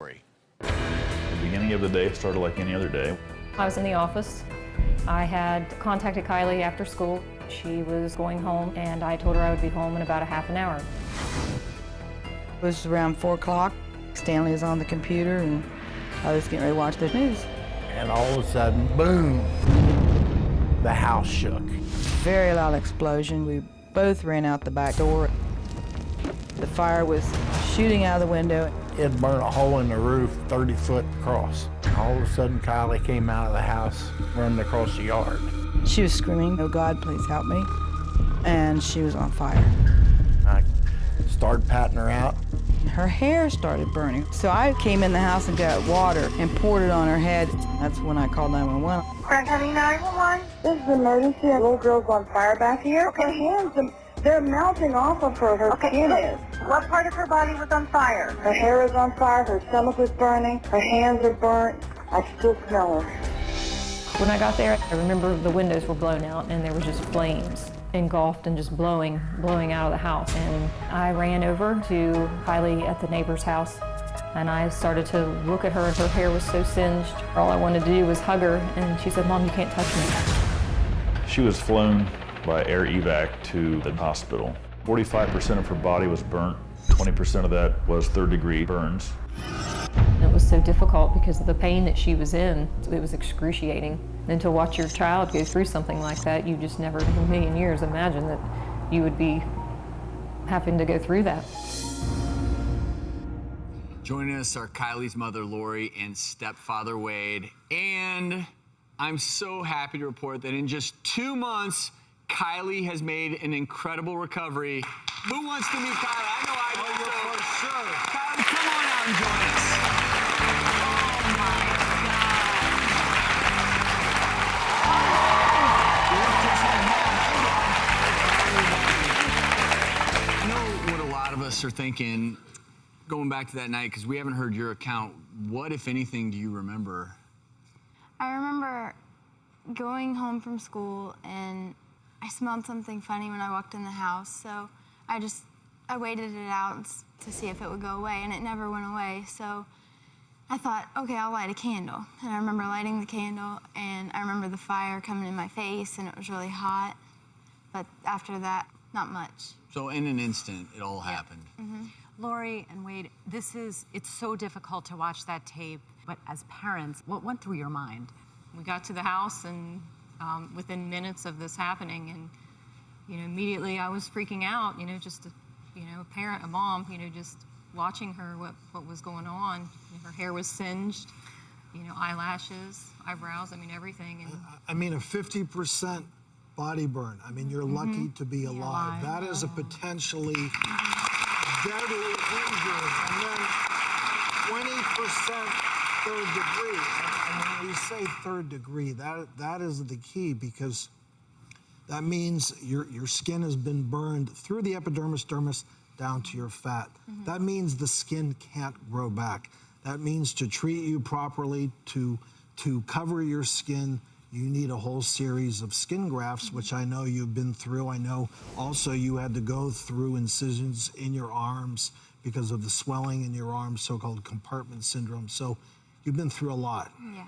The beginning of the day started like any other day. I was in the office. I had contacted Kylie after school. She was going home, and I told her I would be home in about a half an hour. It was around 4 o'clock. Stanley was on the computer, and I was getting ready to watch the news. And all of a sudden, boom, the house shook. Very loud explosion. We both ran out the back door. The fire was shooting out of the window. It burned a hole in the roof 30 foot across. All of a sudden, Kylie came out of the house, running across the yard. She was screaming, "Oh God, please help me." And she was on fire. I started patting her out. Her hair started burning. So I came in the house and got water and poured it on her head. That's when I called 911. Grant County 911. This is an emergency. A little girl's on fire back here. Her hands, they're melting off of her. Her skin is. What part of her body was on fire? Her hair is on fire. Her stomach was burning. Her hands are burnt. I still smell her. When I got there, I remember the windows were blown out, and there was just flames engulfed and just blowing out of the house. And I ran over to Kylie at the neighbor's house, and I started to look at her, and her hair was so singed. All I wanted to do was hug her, and she said, "Mom, you can't touch me." She was flown by air evac to the hospital. 45% of her body was burnt. 20% of that was third-degree burns. It was so difficult because of the pain that she was in. It was excruciating. And to watch your child go through something like that, you just never in a million years imagined that you would be having to go through that. Joining us are Kylie's mother, Lori, and stepfather, Wade. And I'm so happy to report that in just 2 months, Kylie has made an incredible recovery. Who wants to meet Kylie? I know I do. For sure. Kylie, come on out and join us. Oh my God. I know what a lot of us are thinking, going back to that night, because we haven't heard your account. What, if anything, do you remember? I remember going home from school, and I smelled something funny when I walked in the house, so I waited it out to see if it would go away, and it never went away. So I thought, okay, I'll light a candle. And I remember lighting the candle, and I remember the fire coming in my face, and it was really hot. But after that, not much. So in an instant, it all happened. Mm-hmm. Lori and Wade, it's so difficult to watch that tape, but as parents, what went through your mind? We got to the house, and within minutes of this happening, and immediately I was freaking out. Just a parent, a mom, just watching her, what was going on. Her hair was singed, eyelashes, eyebrows, everything. And I mean, a 50% body burn. I mean, you're lucky to be alive. That is a potentially deadly injury, and then 20% third degree. And when we say third degree, that is the key, because that means your skin has been burned through the epidermis, dermis, down to your fat. That means the skin can't grow back. That means to treat you properly, to cover your skin, you need a whole series of skin grafts, which I know you've been through. I know also you had to go through incisions in your arms because of the swelling in your arms, so-called compartment syndrome. So you've been through a lot. Yeah.